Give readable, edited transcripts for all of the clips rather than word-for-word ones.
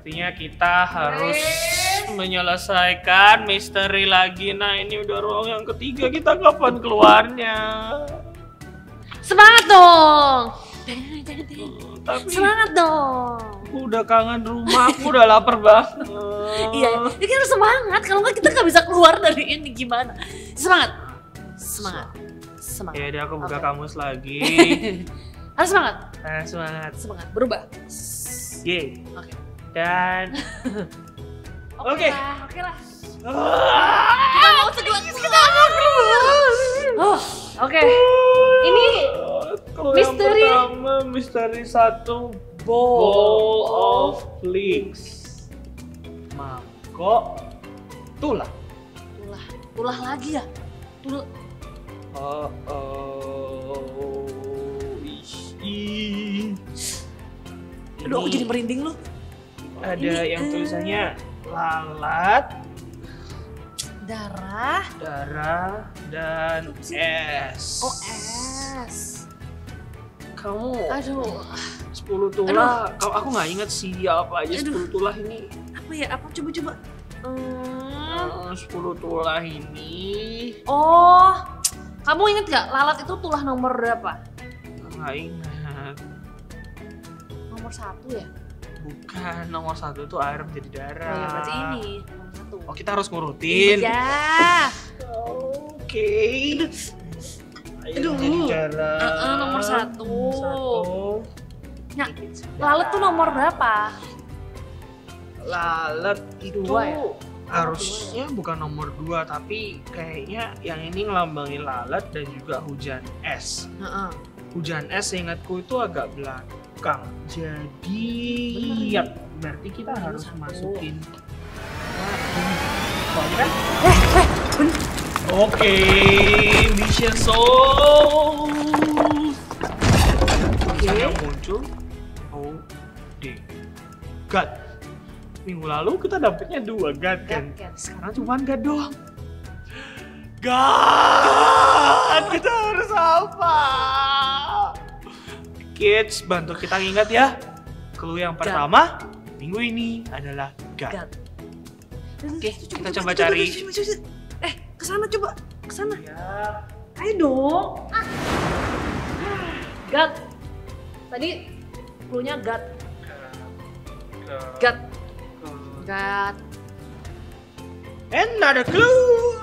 Sepertinya kita harus menyelesaikan misteri lagi. Nah, ini udah ruang yang ketiga, kita kapan keluarnya? Semangat dong. Tapi Semangat dong. aku udah kangen rumah, aku udah lapar banget. Iya, ini harus semangat. Kalau nggak kita nggak bisa keluar dari ini gimana? Semangat. Semangat. Semangat. Ya udah, aku buka Oke. kamus lagi. Harus semangat. Nah, semangat. Semangat. Berubah. Yeay. Oke. Dan Oke Oke. lah. Oke lah. Kita mau segera keluar. Oh, oke. Ini Clue misteri. yang pertama, misteri 1, Ball of Flix. Mangkok tulah. Tulah lagi ya. Aduh, aku jadi merinding lu. Ada yang tulisannya lalat, Darah. dan es. Oh, es. Kamu Aduh, 10 tulah. Kalau aku nggak inget siapa aja Aduh. 10 tulah ini. apa ya? Apa coba-coba? 10 tulah ini Oh, kamu inget gak lalat itu tulah nomor berapa? nggak ingat. Nomor 1 ya? Bukan, nomor 1 itu air menjadi Oh darah. ya, berarti ini nomor 1. Oh, kita harus ngurutin. Iya. Oke. Air Aduh. menjadi darah. Nomor 1. Ya, Sedikit lalat tuh nomor berapa? Lalat itu 2 ya? harusnya bukan nomor 2, tapi kayaknya yang ini ngelambangin lalat dan juga hujan es. Heeh. Hujan es seingatku itu agak belakang. Jadi ya berarti kita harus Satu. masukin. Soalnya kan? Oke, mission solved. Tulisan yang muncul OD. God. Minggu lalu kita dapetnya 2 God kan? Kan. Sekarang cuma God doang. God, kita harus apa? Kids, bantu kita ingat ya. Clue yang pertama minggu ini adalah God. God. Oke, kita coba cari. Kesana coba. Kesana. Ya. Ayo dong. God. Tadi clue-nya God. God. God. Another clue.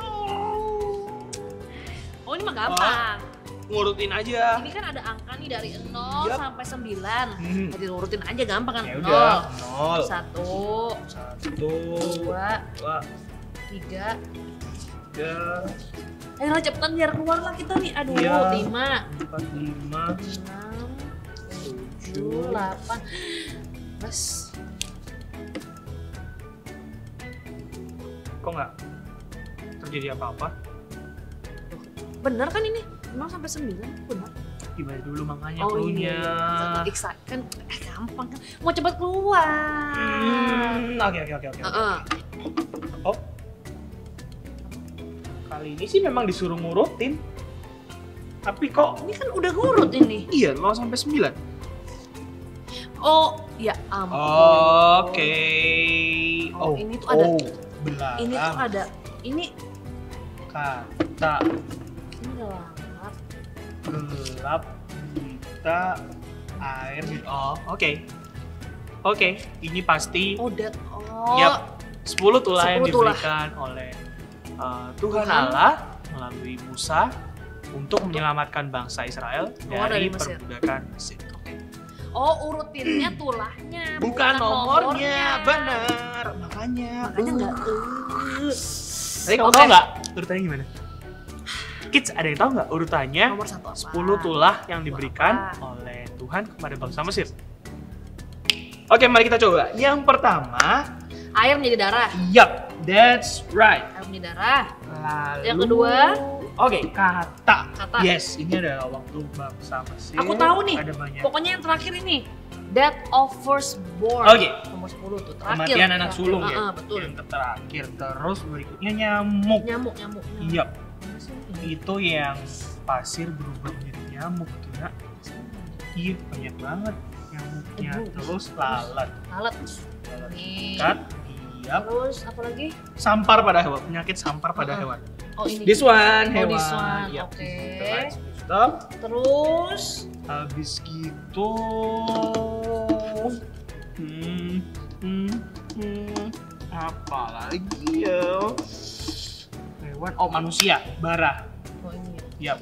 Oh, ini mah gampang. Ngurutin aja. Ini kan ada angka nih dari 0 Yup. sampai 9. Jadi urutin aja gampang kan? Ya udah, 0. 1, 1, 2, 2, 3. 3, Ayolah cepetan biar keluar lah kita nih. Aduh, Iya. 5, 4, 5, 6, 7, 8. Bas. Kok nggak terjadi apa-apa? Bener kan ini? 0 sampai 9, bener. Gimana dulu makanya Oh clue-nya. iya, excited kan gampang kan. Mau cepet keluar. Oke. Heeh. Oh. Kali ini sih memang disuruh ngurutin. Tapi kok Ini kan udah ngurut ini. iya 0 sampai 9. Oh, ya ampun. Oke. Oh, ini tuh ada. Belakang. Ini tuh ada. Ini Kata ada lalat. gelap kita air gitu. Oh, oke. Oke, ini pasti Oh, that. Oh. Yap. 10 tulah yang 10 tulah. diberikan oleh Tuhan Tuhan. Allah melalui Musa untuk menyelamatkan bangsa Israel Keluar dari dari Mesir. perbudakan Mesir. Oke. Oh, urutinnya tulahnya, Bukan nomornya, benar. Makanya Makanya enggak. Tapi kamu Oke. tahu nggak urutannya gimana? Kids, ada yang tahu nggak urutannya? Nomor 1 apa? 10 tulah yang diberikan Apa? oleh Tuhan kepada bangsa Mesir. Oke, mari kita coba. Yang pertama, Air menjadi darah. yup, that's right. Air menjadi darah. Lalu, Yang kedua? Oke, kata. Kata. Yes, ini adalah waktu bangsa Mesir. Aku tahu nih. Ada banyak. Pokoknya yang terakhir ini. Death of firstborn. Oke. Nomor 10 tuh terakhir. Kematian anak sulung ya. Betul. Yang terakhir. Terus berikutnya nyamuk. Nyamuk. Yup, itu yang pasir berubah menjadi nyamuk tuh ya. Iya, banyak banget nyamuknya. Debu. Terus lalat. Lalat. Nih. Cut. Yap. Terus apa lagi? Sampar pada hewan, penyakit sampar pada hewan. Oh ini. This one, Oh, hewan. this one. Yap, Oke. gitu kan. Stop. Terus Habis gitu. Apa lagi ya? Hewan, oh manusia, bara. oh ini. Yap.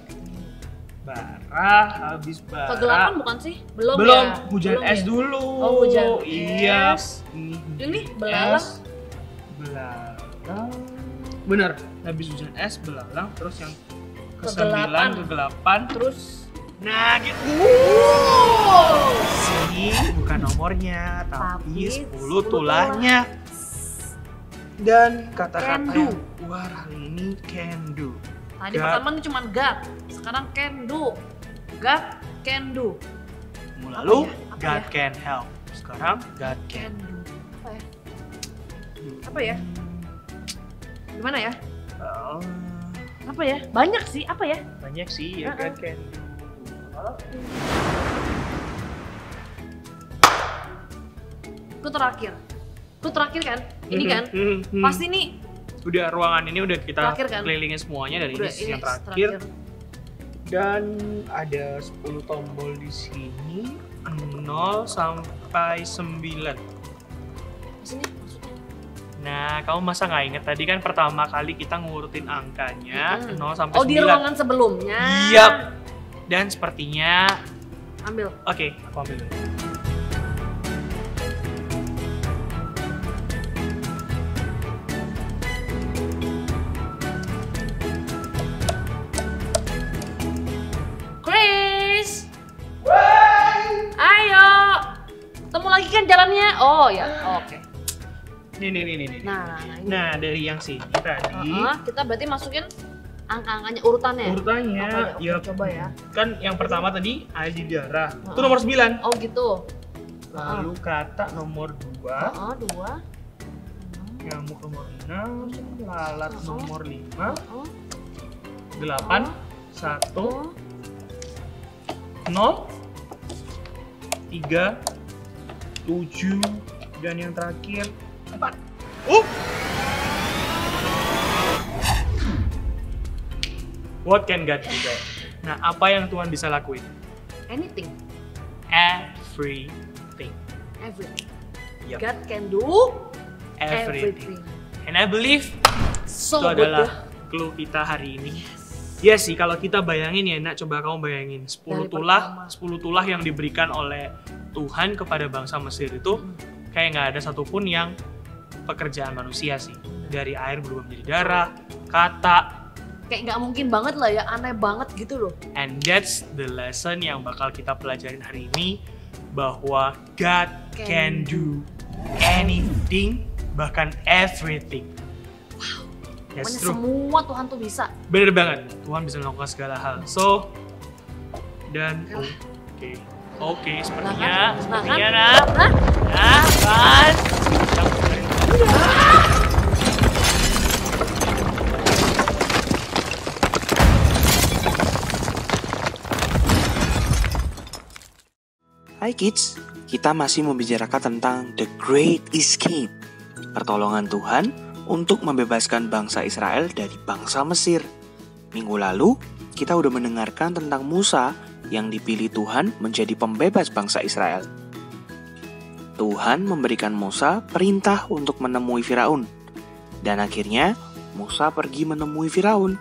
Bara, habis bara. Kegelapan bukan sih? Belum Belum, ya? hujan Belum es ya? dulu. Oh, hujan Iya. es. Ini, Ini hujan belalang. es, Belalang. Bener, habis hujan es, belalang. Terus yang Kegelapan. kegelapan. Terus Nah, gitu. Sini bukan nomornya, tapi Tapi 10 10 tulahnya. Dan kata-kata Can do. yang keluar hari ini can do. tadi God. pertama nih cuma God, sekarang can do. God can do. Lalu, Apa ya? God can help. Sekarang, God can. Can do. Apa ya? Apa ya? Gimana ya? Oh, Apa ya? Banyak sih, apa ya? banyak sih ya, God can do. Itu terakhir. Itu terakhir kan? Ini kan? Hmm. Pasti nih Udah ruangan ini udah kita Terakhir kan? kelilingin semuanya dan udah ini yang terakhir. Dan ada 10 tombol di sini 0 sampai 9. Sini maksudnya. Nah, kamu masa nggak inget tadi kan pertama kali kita ngurutin angkanya 0 sampai Oh, 9. di ruangan sebelumnya. Yap. Dan sepertinya Ambil. oke, aku ambil dulu. Chris. Ayo. Ketemu lagi kan jalannya? Oh ya, oke. Nih. Nah, ini. Nah, dari yang sini tadi Kita berarti masukin angka-angkanya urutannya. urutannya Oke, ya coba ya. kan yang pertama tadi ada di darah. Itu nomor 9. Oh gitu. Lalu kata nomor 2, 2. nyamuk nomor 6, lalat nomor 5, Oh, 8, 1, 0, 3, 7, dan yang terakhir 4. What can God do? Nah, apa yang Tuhan bisa lakuin? anything, Everything. everything. Yep. God can do Everything. everything. And I believe So itu good adalah ya. clue kita hari ini. Ya sih, kalau kita bayangin ya, Nak, coba kamu bayangin 10 Dari tulah, pertama. 10 tulah yang diberikan oleh Tuhan kepada bangsa Mesir itu kayak nggak ada satupun yang pekerjaan manusia sih. Dari air berubah menjadi darah, kata, Kayak nggak mungkin banget lah ya, aneh banget gitu loh. and that's the lesson yang bakal kita pelajarin hari ini, bahwa God can do anything, bahkan everything. That's Pokoknya true. semua Tuhan tuh bisa. Bener banget, Tuhan bisa melakukan segala hal. So, dan oke, sepertinya, nah, kan? Hai kids, kita masih membicarakan tentang The Great Escape, pertolongan Tuhan untuk membebaskan bangsa Israel dari bangsa Mesir. Minggu lalu, kita udah mendengarkan tentang Musa yang dipilih Tuhan menjadi pembebas bangsa Israel. Tuhan memberikan Musa perintah untuk menemui Firaun. Dan akhirnya, Musa pergi menemui Firaun.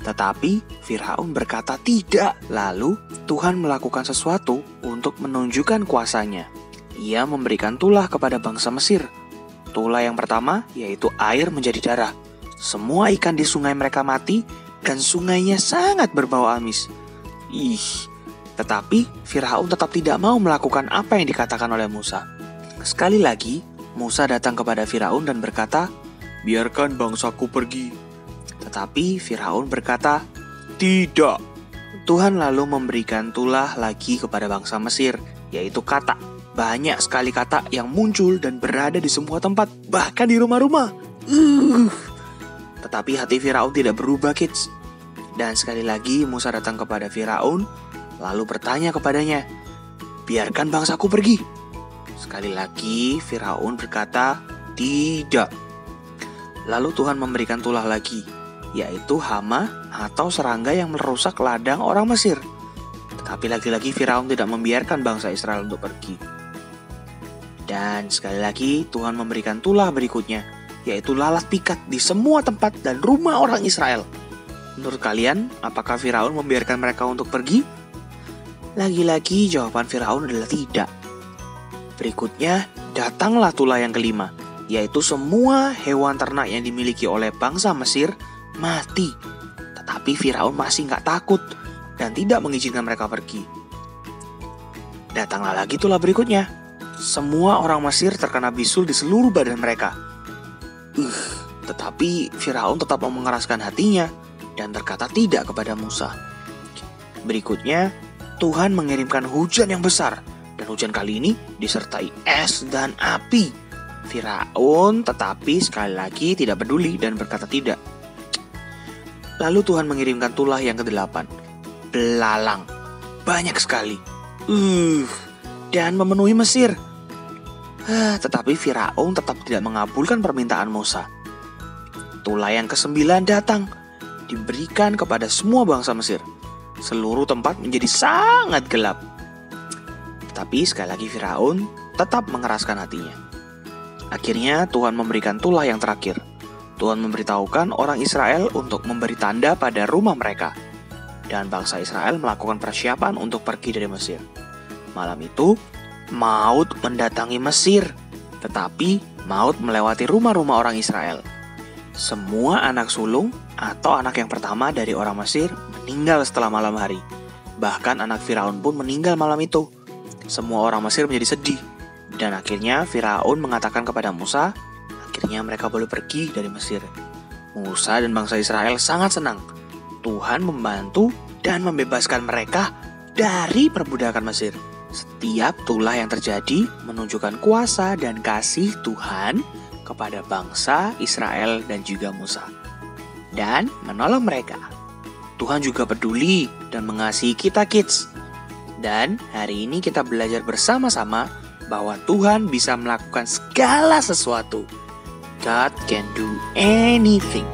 Tetapi Firaun berkata tidak. Lalu Tuhan melakukan sesuatu untuk menunjukkan kuasanya. Ia memberikan tulah kepada bangsa Mesir. Tulah yang pertama yaitu air menjadi darah. Semua ikan di sungai mereka mati dan sungainya sangat berbau amis. Tetapi Firaun tetap tidak mau melakukan apa yang dikatakan oleh Musa. Sekali lagi Musa datang kepada Firaun dan berkata, "Biarkan bangsaku pergi." Tetapi Firaun berkata, "Tidak." Tuhan lalu memberikan tulah lagi kepada bangsa Mesir, yaitu kata. Banyak sekali kata yang muncul dan berada di semua tempat, bahkan di rumah-rumah. Tetapi hati Firaun tidak berubah, kids. Dan sekali lagi Musa datang kepada Firaun, lalu bertanya kepadanya, "Biarkan bangsaku pergi." Sekali lagi Firaun berkata, "Tidak." Lalu Tuhan memberikan tulah lagi, yaitu hama atau serangga yang merusak ladang orang Mesir. Tetapi lagi-lagi Firaun tidak membiarkan bangsa Israel untuk pergi. Dan sekali lagi Tuhan memberikan tulah berikutnya, yaitu lalat pikat di semua tempat dan rumah orang Israel. Menurut kalian, apakah Firaun membiarkan mereka untuk pergi? Lagi-lagi jawaban Firaun adalah tidak. Berikutnya, datanglah tulah yang kelima, yaitu semua hewan ternak yang dimiliki oleh bangsa Mesir mati. Tetapi Firaun masih nggak takut dan tidak mengizinkan mereka pergi. Datanglah lagi tulah berikutnya. Semua orang Mesir terkena bisul di seluruh badan mereka. Tetapi Firaun tetap mengeraskan hatinya dan berkata tidak kepada Musa. Berikutnya, Tuhan mengirimkan hujan yang besar, dan hujan kali ini disertai es dan api. Firaun tetapi sekali lagi tidak peduli dan berkata tidak. Lalu Tuhan mengirimkan tulah yang ke-8, belalang, banyak sekali, dan memenuhi Mesir. Tetapi Firaun tetap tidak mengabulkan permintaan Musa. Tulah yang ke-9 datang, diberikan kepada semua bangsa Mesir. Seluruh tempat menjadi sangat gelap. Tetapi sekali lagi Firaun tetap mengeraskan hatinya. Akhirnya Tuhan memberikan tulah yang terakhir. Tuhan memberitahukan orang Israel untuk memberi tanda pada rumah mereka. Dan bangsa Israel melakukan persiapan untuk pergi dari Mesir. Malam itu, maut mendatangi Mesir. Tetapi maut melewati rumah-rumah orang Israel. Semua anak sulung atau anak yang pertama dari orang Mesir meninggal setelah malam hari. Bahkan anak Firaun pun meninggal malam itu. Semua orang Mesir menjadi sedih. Dan akhirnya Firaun mengatakan kepada Musa, akhirnya mereka boleh pergi dari Mesir. Musa dan bangsa Israel sangat senang. Tuhan membantu dan membebaskan mereka dari perbudakan Mesir. Setiap tulah yang terjadi menunjukkan kuasa dan kasih Tuhan kepada bangsa Israel dan juga Musa, dan menolong mereka. Tuhan juga peduli dan mengasihi kita kids. Dan hari ini kita belajar bersama-sama bahwa Tuhan bisa melakukan segala sesuatu. God can do anything.